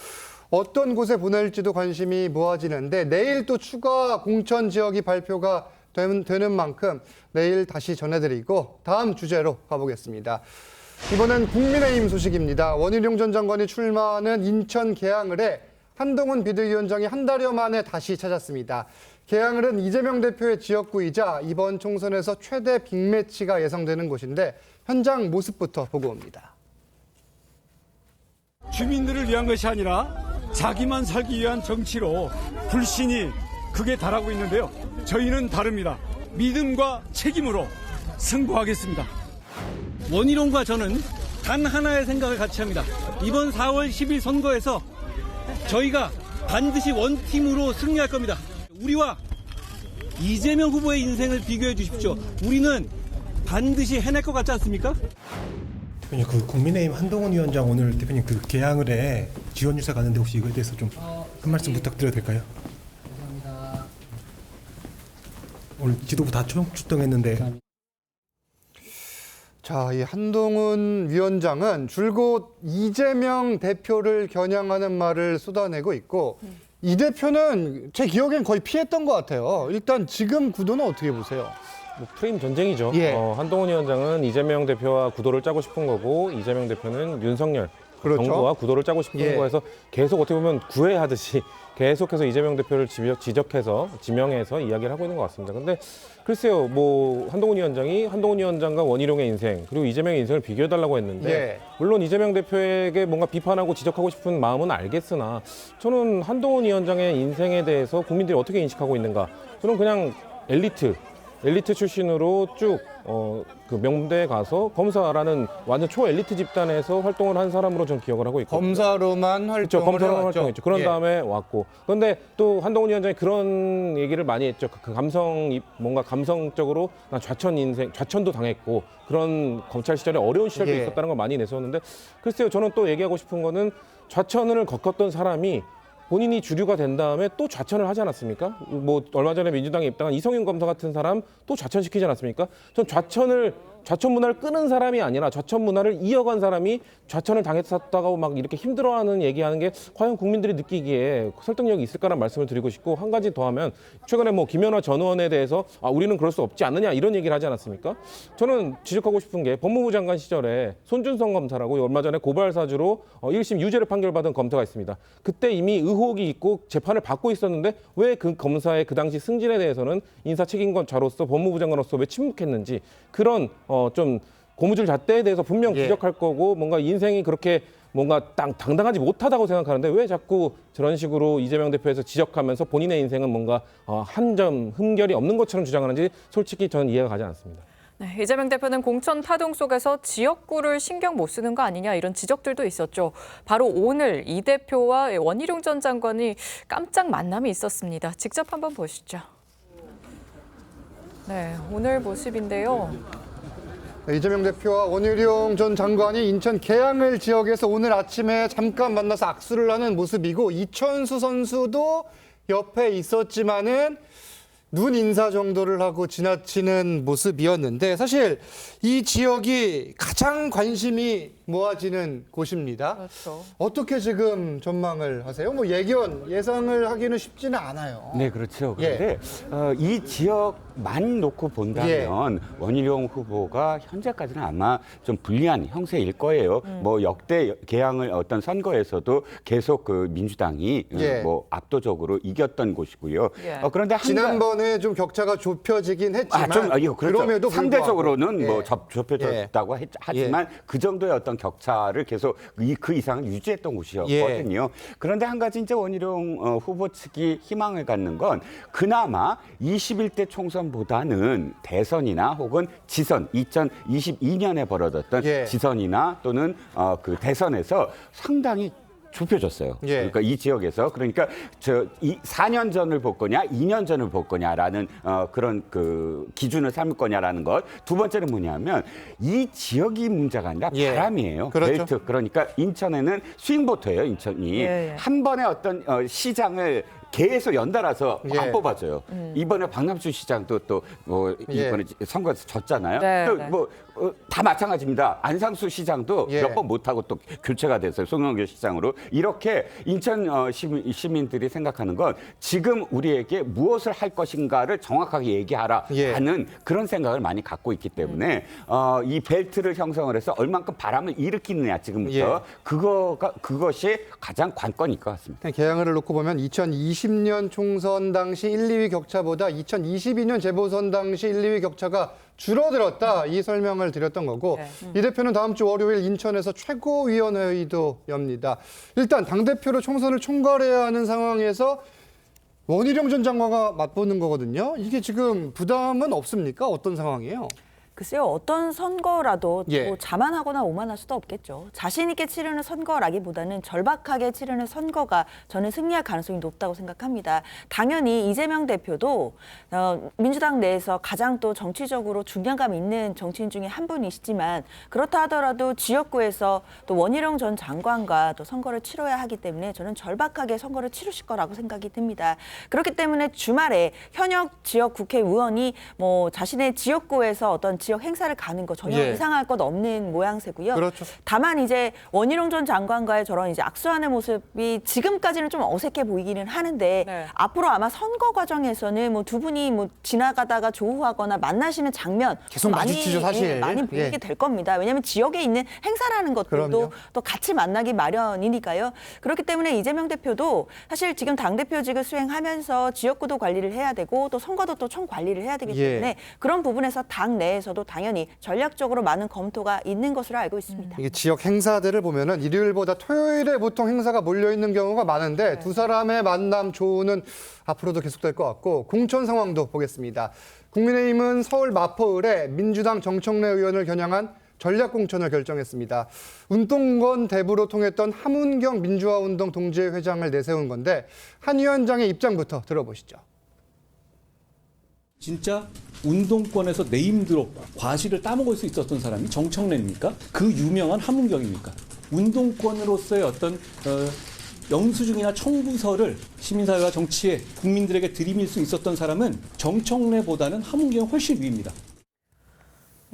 어떤 곳에 보낼지도 관심이 모아지는데 내일 또 추가 공천 지역이 발표가 되는 만큼 내일 다시 전해드리고 다음 주제로 가보겠습니다. 이번엔 국민의힘 소식입니다. 원희룡 전 장관이 출마하는 인천 계양을에 한동훈 비대위원장이 한 달여 만에 다시 찾았습니다. 계양을은 이재명 대표의 지역구이자 이번 총선에서 최대 빅매치가 예상되는 곳인데 현장 모습부터 보고 옵니다. 주민들을 위한 것이 아니라 자기만 살기 위한 정치로 불신이 극에 달하고 있는데요. 저희는 다릅니다. 믿음과 책임으로 승부하겠습니다. 원희룡과 저는 단 하나의 생각을 같이 합니다. 이번 4월 10일 선거에서 저희가 반드시 원팀으로 승리할 겁니다. 우리와 이재명 후보의 인생을 비교해 주십시오. 우리는 반드시 해낼 것 같지 않습니까? 대표님, 그 국민의힘 한동훈 위원장 오늘 대표님 그 계양을에 지원 유세 가는데 혹시 이거에 대해서 좀 한 말씀 부탁드려도 될까요? 감사합니다. 오늘 지도부 다 출동했는데. 자, 이 한동훈 위원장은 줄곧 이재명 대표를 겨냥하는 말을 쏟아내고 있고 이 대표는 제 기억엔 거의 피했던 것 같아요. 일단 지금 구도는 어떻게 보세요? 뭐 프레임 전쟁이죠. 한동훈 위원장은 이재명 대표와 구도를 짜고 싶은 거고 이재명 대표는 윤석열 정부와 구도를 짜고 싶은 거에서 계속 어떻게 보면 구애하듯이 계속해서 이재명 대표를 지적해서 지명해서 이야기를 하고 있는 것 같습니다. 근데 글쎄요, 뭐 한동훈 위원장과 원희룡의 인생 그리고 이재명의 인생을 비교해달라고 했는데 물론 이재명 대표에게 뭔가 비판하고 지적하고 싶은 마음은 알겠으나 저는 한동훈 위원장의 인생에 대해서 국민들이 어떻게 인식하고 있는가 저는 그냥 엘리트 출신으로 쭉 그 명대에 가서 검사라는 완전 초엘리트 집단에서 활동을 한 사람으로 전 기억을 하고 있거든요. 검사로만 활동했죠. 그런 다음에 왔고. 그런데 또 한동훈 위원장이 그런 얘기를 많이 했죠. 그 뭔가 감성적으로 난 좌천도 당했고 그런 검찰 시절에 어려운 시절도 있었다는 걸 많이 내세웠는데 글쎄요, 저는 또 얘기하고 싶은 거는 좌천을 겪었던 사람이 본인이 주류가 된 다음에 또 좌천을 하지 않았습니까? 뭐 얼마 전에 민주당에 입당한 이성윤 검사 같은 사람 또 좌천시키지 않았습니까? 전 좌천 문화를 끄는 사람이 아니라 좌천 문화를 이어간 사람이 좌천을 당했었다고 막 이렇게 힘들어하는 얘기하는 게 과연 국민들이 느끼기에 설득력이 있을까라는 말씀을 드리고 싶고, 한 가지 더 하면 최근에 뭐 김연아 전 의원에 대해서 우리는 그럴 수 없지 않느냐 이런 얘기를 하지 않았습니까? 저는 지적하고 싶은 게 법무부 장관 시절에 손준성 검사라고 얼마 전에 고발 사주로 1심 유죄를 판결받은 검사가 있습니다. 그때 이미 의혹이 있고 재판을 받고 있었는데 왜 그 검사의 그 당시 승진에 대해서는 인사 책임자로서 법무부 장관으로서 왜 침묵했는지, 그런 좀 고무줄 잣대에 대해서 분명 지적할 거고, 뭔가 인생이 그렇게 뭔가 당당하지 못하다고 생각하는데 왜 자꾸 저런 식으로 이재명 대표에서 지적하면서 본인의 인생은 뭔가 한 점 흠결이 없는 것처럼 주장하는지 솔직히 저는 이해가 가지 않습니다. 네, 이재명 대표는 공천 파동 속에서 지역구를 신경 못 쓰는 거 아니냐 이런 지적들도 있었죠. 바로 오늘 이 대표와 원희룡 전 장관이 깜짝 만남이 있었습니다. 직접 한번 보시죠. 네, 오늘 모습인데요. 이재명 대표와 원희룡 전 장관이 인천 계양을 지역에서 오늘 아침에 잠깐 만나서 악수를 하는 모습이고, 이천수 선수도 옆에 있었지만은 눈 인사 정도를 하고 지나치는 모습이었는데, 사실 이 지역이 가장 관심이 모아지는 곳입니다. 그렇죠. 어떻게 지금 전망을 하세요? 뭐 예상을 하기는 쉽지는 않아요. 네, 그렇죠. 그런데 이 지역만 놓고 본다면 원희룡 후보가 현재까지는 아마 좀 불리한 형세일 거예요. 뭐 역대 개항을 어떤 선거에서도 계속 그 민주당이 뭐 압도적으로 이겼던 곳이고요. 그런데 지난번에 좀 격차가 좁혀지긴 했지만 그렇죠. 그럼에도 상대적으로는 뭐 좁혀졌다고 하지만 그 정도의 어떤 격차를 계속 그 이상을 유지했던 곳이었거든요. 그런데 한 가지 이제 원희룡 후보 측이 희망을 갖는 건 그나마 21대 총선보다는 대선이나 혹은 지선 2022년에 벌어졌던 지선이나 또는 그 대선에서 상당히 좁혀졌어요. 그러니까 이 지역에서, 그러니까 4년 전을 볼 거냐, 2년 전을 볼 거냐라는 그런 그 기준을 삼을 거냐라는 것. 두 번째는 뭐냐면 이 지역이 문제가 아니라 바람이에요. 그렇죠. 벨트. 그러니까 인천에는 스윙보트예요. 인천이 한 번에 어떤 시장을 계속 연달아서 안 뽑아줘요. 이번에 박남수 시장도 또 이번에 선거에서 졌잖아요. 또 다 마찬가지입니다. 안상수 시장도 몇 번 못하고 또 교체가 됐어요. 송영길 시장으로. 이렇게 인천 시민들이 생각하는 건 지금 우리에게 무엇을 할 것인가를 정확하게 얘기하라 하는 그런 생각을 많이 갖고 있기 때문에 이 벨트를 형성을 해서 얼만큼 바람을 일으키느냐 지금부터 그것이 가장 관건일 것 같습니다. 개항을 놓고 보면 2020년 총선 당시 1, 2위 격차보다 2022년 재보선 당시 1, 2위 격차가 줄어들었다, 이 설명을 드렸던 거고, 이 대표는 다음 주 월요일 인천에서 최고위원회의도 엽니다. 일단 당대표로 총선을 총괄해야 하는 상황에서 원희룡 전 장관과 맞붙는 거거든요. 이게 지금 부담은 없습니까? 어떤 상황이에요? 글쎄요, 어떤 선거라도 뭐 자만하거나 오만할 수도 없겠죠. 자신 있게 치르는 선거라기보다는 절박하게 치르는 선거가 저는 승리할 가능성이 높다고 생각합니다. 당연히 이재명 대표도 민주당 내에서 가장 또 정치적으로 중량감 있는 정치인 중에 한 분이시지만, 그렇다 하더라도 지역구에서 또 원희룡 전 장관과 또 선거를 치러야 하기 때문에 저는 절박하게 선거를 치르실 거라고 생각이 듭니다. 그렇기 때문에 주말에 현역 지역 국회의원이 뭐 자신의 지역구에서 어떤 지역 행사를 가는 거 전혀 이상할 것 없는 모양새고요. 그렇죠. 다만 이제 원희룡 전 장관과의 저런 이제 악수하는 모습이 지금까지는 좀 어색해 보이기는 하는데 앞으로 아마 선거 과정에서는 뭐 두 분이 뭐 지나가다가 조우하거나 만나시는 장면 계속 마주치죠, 사실. 많이 보이게 될 겁니다. 왜냐하면 지역에 있는 행사라는 것들도 또 같이 만나기 마련이니까요. 그렇기 때문에 이재명 대표도 사실 지금 당대표직을 수행하면서 지역구도 관리를 해야 되고 또 선거도 또 총 관리를 해야 되기 때문에 그런 부분에서 당 내에서도 당연히 전략적으로 많은 검토가 있는 것으로 알고 있습니다. 이게 지역 행사들을 보면은 일요일보다 토요일에 보통 행사가 몰려 있는 경우가 많은데 두 사람의 만남 조우는 앞으로도 계속될 것 같고, 공천 상황도 보겠습니다. 국민의힘은 서울 마포을에 민주당 정청래 의원을 겨냥한 전략 공천을 결정했습니다. 운동권 대부로 통했던 함은경 민주화운동 동지회 회장을 내세운 건데, 한 위원장의 입장부터 들어보시죠. 진짜 운동권에서 네임드롭 과실을 따먹을 수 있었던 사람이 정청래입니까? 그 유명한 함은경입니까? 운동권으로서의 어떤 영수증이나 청구서를 시민사회와 정치에 국민들에게 들이밀 수 있었던 사람은 정청래보다는 함은경이 훨씬 위입니다.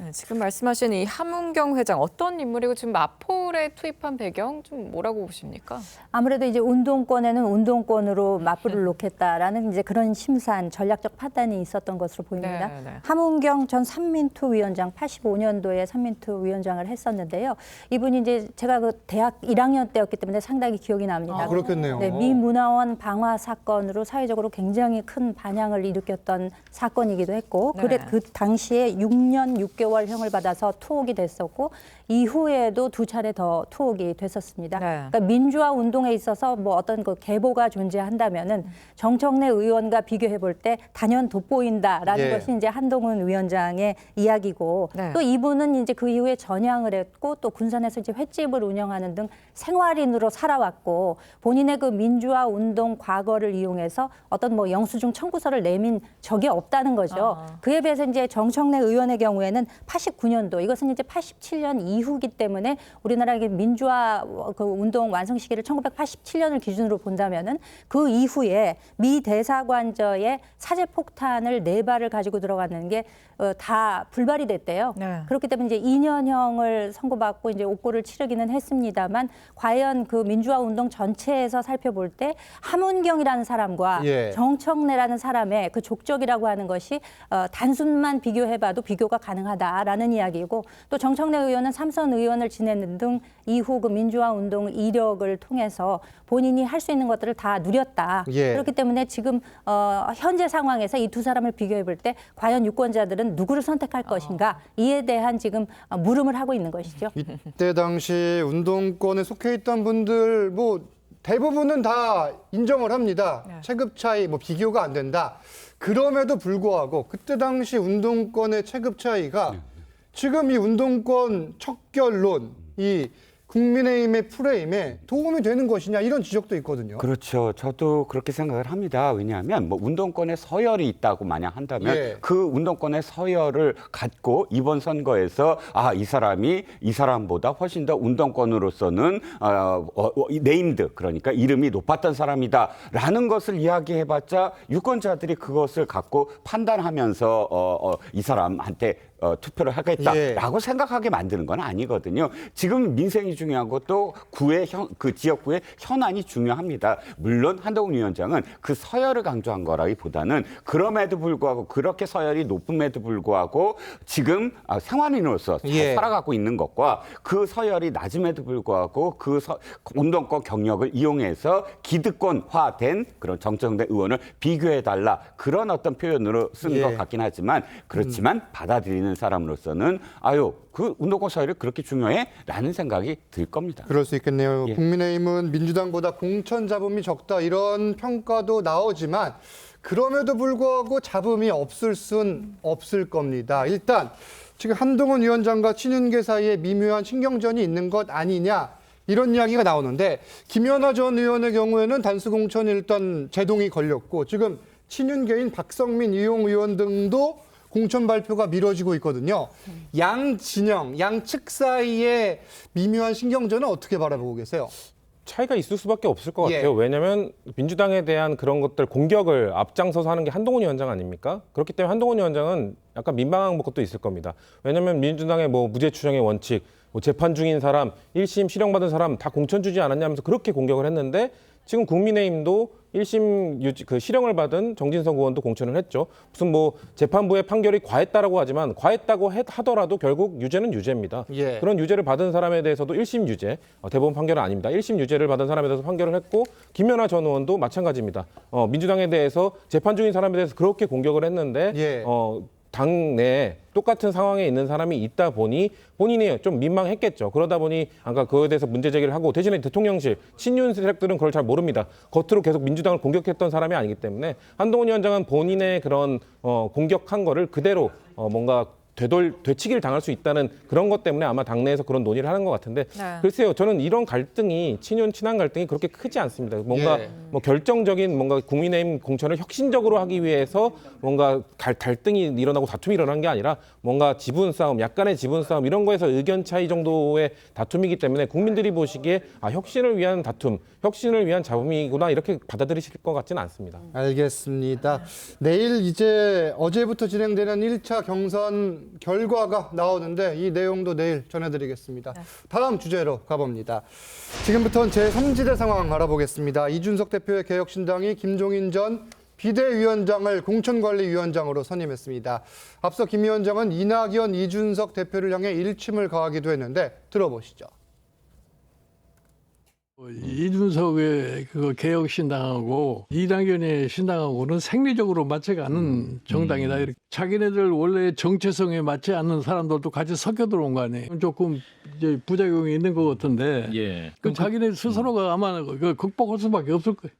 네, 지금 말씀하신 이 함은경 회장 어떤 인물이고 지금 마포에 투입한 배경 좀 뭐라고 보십니까? 아무래도 이제 운동권에는 운동권으로 맞불을 놓겠다라는 이제 그런 심산 전략적 판단이 있었던 것으로 보입니다. 네, 네. 함은경 전 삼민투 위원장 85년도에 삼민투 위원장을 했었는데요. 이분이 이제 제가 그 대학 1학년 때였기 때문에 상당히 기억이 납니다. 그렇겠네요. 네, 미 문화원 방화 사건으로 사회적으로 굉장히 큰 반향을 일으켰던 사건이기도 했고, 네. 그 당시에 6년 6개월형을 받아서 투옥이 됐었고, 이후에도 2차례 더 투옥이 됐었습니다. 네. 그러니까 민주화 운동에 있어서 뭐 어떤 그 계보가 존재한다면은 정청래 의원과 비교해 볼 때 단연 돋보인다라는 것이 이제 한동훈 위원장의 이야기고, 네. 또 이분은 이제 그 이후에 전향을 했고 또 군산에서 이제 횟집을 운영하는 등 생활인으로 살아왔고, 본인의 그 민주화 운동 과거를 이용해서 어떤 뭐 영수증 청구서를 내민 적이 없다는 거죠. 그에 비해서 이제 정청래 의원의 경우에는 89년도, 이것은 이제 87년 이후기 때문에 우리나라의 민주화 그 운동 완성 시기를 1987년을 기준으로 본다면은 그 이후에 미 대사관저에 사제 폭탄을 4발을 가지고 들어가는 게 다 불발이 됐대요. 네. 그렇기 때문에 이제 2년형을 선고받고 이제 옥고를 치르기는 했습니다만, 과연 그 민주화 운동 전체에서 살펴볼 때 함은경이라는 사람과 정청래라는 사람의 그 족적이라고 하는 것이 단순만 비교해봐도 비교가 가능하다라는 이야기고, 또 정청래 의원은 삼선 의원을 지내는 등 이후 그 민주화 운동 이력을 통해서 본인이 할 수 있는 것들을 다 누렸다. 그렇기 때문에 지금 현재 상황에서 이 두 사람을 비교해 볼 때 과연 유권자들은 누구를 선택할 것인가, 이에 대한 지금 물음을 하고 있는 것이죠. 이때 당시 운동권에 속해 있던 분들 뭐 대부분은 다 인정을 합니다. 체급 차이, 뭐 비교가 안 된다. 그럼에도 불구하고 그때 당시 운동권의 체급 차이가 지금 이 운동권 척결론, 이 국민의힘의 프레임에 도움이 되는 것이냐, 이런 지적도 있거든요. 그렇죠. 저도 그렇게 생각을 합니다. 왜냐하면 뭐 운동권에 서열이 있다고 만약 한다면 그 운동권의 서열을 갖고 이번 선거에서 이 사람이 이 사람보다 훨씬 더 운동권으로서는 네임드, 그러니까 이름이 높았던 사람이다라는 것을 이야기해봤자 유권자들이 그것을 갖고 판단하면서 이 사람한테 투표를 하겠다라고 생각하게 만드는 건 아니거든요. 지금 민생이 중요하고 또 그 지역구의 현안이 중요합니다. 물론 한동훈 위원장은 그 서열을 강조한 거라기보다는 그럼에도 불구하고, 그렇게 서열이 높음에도 불구하고 지금 생활인으로서 잘 살아가고 있는 것과 그 서열이 낮음에도 불구하고 그 운동권 경력을 이용해서 기득권화된 그런 정청래 의원을 비교해달라, 그런 어떤 표현으로 쓴 것 같긴 하지만, 그렇지만 받아들이는 사람으로서는 그 운동권 서열이 그렇게 중요해? 라는 생각이 들 겁니다. 그럴 수 있겠네요. 국민의힘은 민주당보다 공천 잡음이 적다, 이런 평가도 나오지만 그럼에도 불구하고 잡음이 없을 순 없을 겁니다. 일단 지금 한동훈 위원장과 친윤계 사이에 미묘한 신경전이 있는 것 아니냐, 이런 이야기가 나오는데, 김연아 전 의원의 경우에는 단수 공천이 일단 제동이 걸렸고, 지금 친윤계인 박성민, 이용 의원 등도 공천 발표가 미뤄지고 있거든요. 양 진영, 양측 사이의 미묘한 신경전은 어떻게 바라보고 계세요? 차이가 있을 수밖에 없을 것 같아요. 왜냐하면 민주당에 대한 그런 것들 공격을 앞장서서 하는 게 한동훈 위원장 아닙니까? 그렇기 때문에 한동훈 위원장은 약간 민망한 것도 있을 겁니다. 왜냐하면 민주당의 뭐 무죄 추정의 원칙, 뭐 재판 중인 사람, 1심 실형받은 사람 다 공천 주지 않았냐면서 그렇게 공격을 했는데, 지금 국민의힘도 1심 그 실형을 받은 정진석 의원도 공천을 했죠. 무슨 뭐 재판부의 판결이 과했다라고 하지만, 과했다고 하더라도 결국 유죄는 유죄입니다. 그런 유죄를 받은 사람에 대해서도 1심 유죄, 대법원 판결은 아닙니다. 1심 유죄를 받은 사람에 대해서 판결을 했고, 김연아 전 의원도 마찬가지입니다. 민주당에 대해서 재판 중인 사람에 대해서 그렇게 공격을 했는데 당내에 똑같은 상황에 있는 사람이 있다 보니 본인이 좀 민망했겠죠. 그러다 보니 아까 그거에 대해서 문제 제기를 하고, 대신에 대통령실 친윤 세력들은 그걸 잘 모릅니다. 겉으로 계속 민주당을 공격했던 사람이 아니기 때문에 한동훈 위원장은 본인의 그런 공격한 거를 그대로 뭔가 되치기를 당할 수 있다는 그런 것 때문에 아마 당내에서 그런 논의를 하는 것 같은데, 글쎄요, 저는 이런 갈등이, 친한 갈등이 그렇게 크지 않습니다. 뭔가 뭐 결정적인 뭔가 국민의힘 공천을 혁신적으로 하기 위해서 뭔가 갈등이 일어나고 다툼이 일어난 게 아니라 뭔가 지분 싸움, 약간의 지분 싸움, 이런 거에서 의견 차이 정도의 다툼이기 때문에 국민들이 보시기에 혁신을 위한 다툼, 혁신을 위한 잡음이구나, 이렇게 받아들이실 것 같지는 않습니다. 알겠습니다. 내일 이제 어제부터 진행되는 1차 경선 새로운 결과가 나오는데 이 내용도 내일 전해드리겠습니다. 다음 주제로 가봅니다. 지금부터는 제3지대 상황 알아보겠습니다. 이준석 대표의 개혁신당이 김종인 전 비대위원장을 공천관리위원장으로 선임했습니다. 앞서 김 위원장은 이낙연, 이준석 대표를 향해 일침을 가하기도 했는데 들어보시죠. 이준석의 그 개혁신당하고 이낙연의 신당하고는 생리적으로 맞지가 않은 정당이다. 이렇게 자기네들 원래 정체성에 맞지 않는 사람들도 같이 섞여 들어온 거 아니에요. 조금 이제 부작용이 있는 것 같은데. 그럼 자기네 스스로가 아마 그 극복할 수밖에 없을 거예요.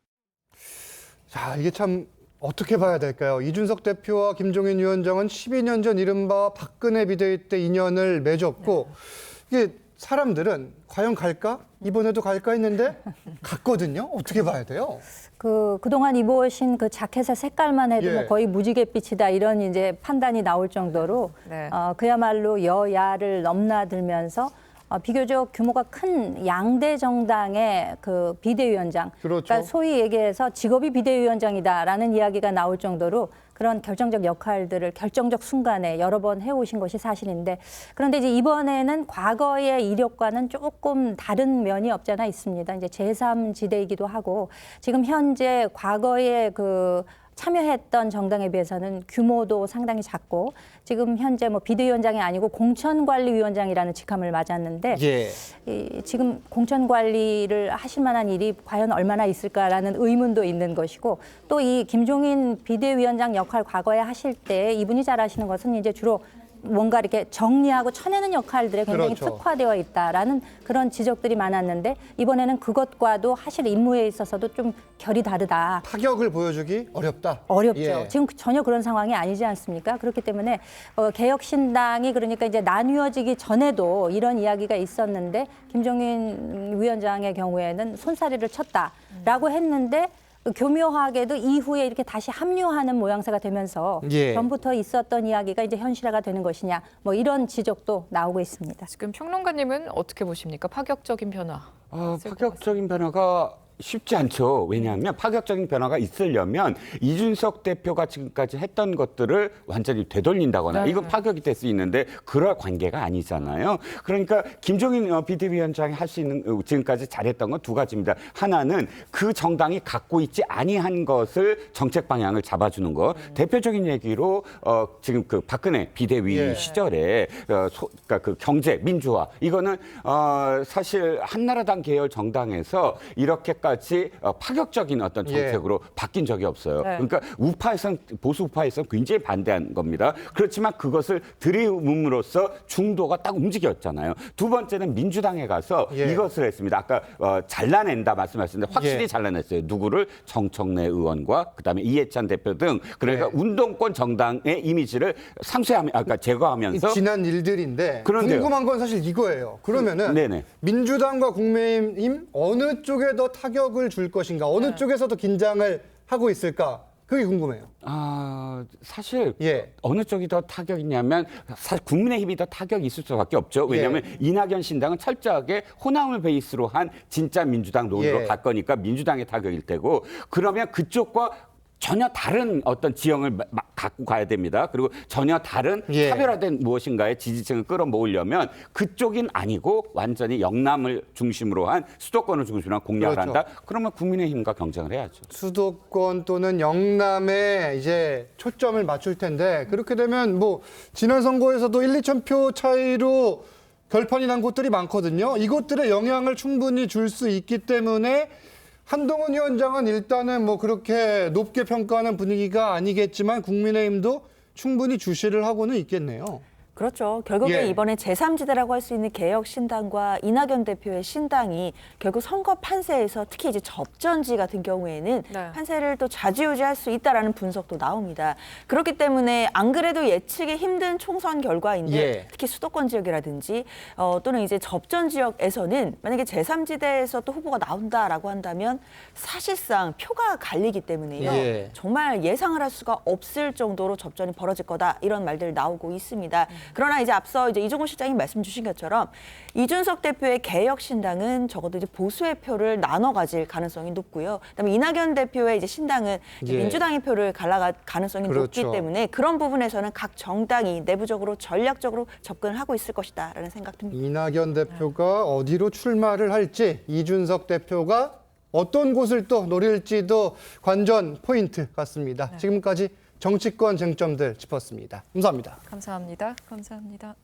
자, 이게 참 어떻게 봐야 될까요? 이준석 대표와 김종인 위원장은 12년 전 이른바 박근혜 비대위 때 인연을 맺었고 이게 사람들은 과연 갈까? 이번에도 갈까 했는데 갔거든요. 어떻게 봐야 돼요? 그동안 입어오신 그 자켓의 색깔만 해도 뭐 거의 무지갯빛이다 이런 이제 판단이 나올 정도로 그야말로 여야를 넘나들면서 비교적 규모가 큰 양대 정당의 그 비대위원장, 그러니까 소위 얘기해서 직업이 비대위원장이다라는 이야기가 나올 정도로 그런 결정적 역할들을 결정적 순간에 여러 번 해오신 것이 사실인데, 그런데 이제 이번에는 과거의 이력과는 조금 다른 면이 없잖아 있습니다. 이제 제3지대이기도 하고 지금 현재 과거의 그 참여했던 정당에 비해서는 규모도 상당히 작고 지금 현재 뭐 비대위원장이 아니고 공천관리위원장이라는 직함을 맞았는데 지금 공천관리를 하실 만한 일이 과연 얼마나 있을까라는 의문도 있는 것이고, 또 이 김종인 비대위원장 역할 과거에 하실 때 이분이 잘 아시는 것은 이제 주로 뭔가 이렇게 정리하고 쳐내는 역할들에 굉장히 특화되어 있다라는 그런 지적들이 많았는데 이번에는 그것과도 하실 임무에 있어서도 좀 결이 다르다. 타격을 보여주기 어렵다. 어렵죠. 지금 전혀 그런 상황이 아니지 않습니까? 그렇기 때문에 개혁신당이 그러니까 이제 나뉘어지기 전에도 이런 이야기가 있었는데 김종인 위원장의 경우에는 손사래를 쳤다라고 했는데 교묘하게도 이후에 이렇게 다시 합류하는 모양새가 되면서 전부터 있었던 이야기가 이제 현실화가 되는 것이냐, 뭐 이런 지적도 나오고 있습니다. 지금 평론가님은 어떻게 보십니까? 파격적인 변화. 파격적인 변화가 쉽지 않죠. 왜냐하면 파격적인 변화가 있으려면 이준석 대표가 지금까지 했던 것들을 완전히 되돌린다거나 이건 파격이 될 수 있는데 그럴 관계가 아니잖아요. 그러니까 김종인 비대위원장이 할 수 있는 지금까지 잘했던 건 두 가지입니다. 하나는 그 정당이 갖고 있지 아니한 것을 정책 방향을 잡아주는 거. 대표적인 얘기로 지금 그 박근혜 비대위 시절에 그러니까 그 경제 민주화 이거는 사실 한나라당 계열 정당에서 이렇게 까지 파격적인 어떤 정책으로 바뀐 적이 없어요. 그러니까 우파에선 보수 우파에선 굉장히 반대한 겁니다. 그렇지만 그것을 들이움으로써 중도가 딱 움직였잖아요. 두 번째는 민주당에 가서 이것을 했습니다. 아까 잘라낸다 말씀하셨는데 확실히 잘라냈어요. 누구를 정청래 의원과 그다음에 이해찬 대표 등 그러니까 운동권 정당의 이미지를 그러니까 제거하면서 지난 일들인데 궁금한 건 사실 이거예요. 그러면은 민주당과 국민의힘 어느 쪽에 더 타격을 줄 것인가, 어느 쪽에서도 긴장을 하고 있을까, 그게 궁금해요. 사실 어느 쪽이 더 타격이냐면 사실 국민의힘이 더 타격이 있을 수밖에 없죠. 왜냐하면 이낙연 신당은 철저하게 호남을 베이스로 한 진짜 민주당 논으로 갈 거니까 민주당의 타격일 테고, 그러면 그쪽과 전혀 다른 어떤 지형을 갖고 가야 됩니다. 그리고 전혀 다른 차별화된 무엇인가의 지지층을 끌어모으려면 그쪽인 아니고 완전히 영남을 중심으로 한 수도권을 중심으로 한 공략을 한다. 그러면 국민의힘과 경쟁을 해야죠. 수도권 또는 영남에 이제 초점을 맞출 텐데 그렇게 되면 뭐 지난 선거에서도 1, 2천 표 차이로 결판이 난 곳들이 많거든요. 이곳들의 영향을 충분히 줄 수 있기 때문에 한동훈 위원장은 일단은 뭐 그렇게 높게 평가하는 분위기가 아니겠지만 국민의힘도 충분히 주시를 하고는 있겠네요. 그렇죠. 결국에 이번에 제3지대라고 할 수 있는 개혁신당과 이낙연 대표의 신당이 결국 선거 판세에서 특히 이제 접전지 같은 경우에는 판세를 또 좌지우지할 수 있다라는 분석도 나옵니다. 그렇기 때문에 안 그래도 예측이 힘든 총선 결과인데 특히 수도권 지역이라든지 또는 이제 접전 지역에서는 만약에 제3지대에서 또 후보가 나온다라고 한다면 사실상 표가 갈리기 때문에요. 정말 예상을 할 수가 없을 정도로 접전이 벌어질 거다 이런 말들 나오고 있습니다. 그러나 이제 앞서 이제 이종훈 실장님 말씀 주신 것처럼 이준석 대표의 개혁신당은 적어도 이제 보수의 표를 나눠 가질 가능성이 높고요. 그다음에 이낙연 대표의 이제 신당은 이제 민주당의 표를 갈라갈 가능성이 높기 때문에 그런 부분에서는 각 정당이 내부적으로 전략적으로 접근을 하고 있을 것이다라는 생각 듭니다. 이낙연 대표가 어디로 출마를 할지, 이준석 대표가 어떤 곳을 또 노릴지도 관전 포인트 같습니다. 지금까지 정치권 쟁점들 짚었습니다. 감사합니다. 감사합니다. 감사합니다.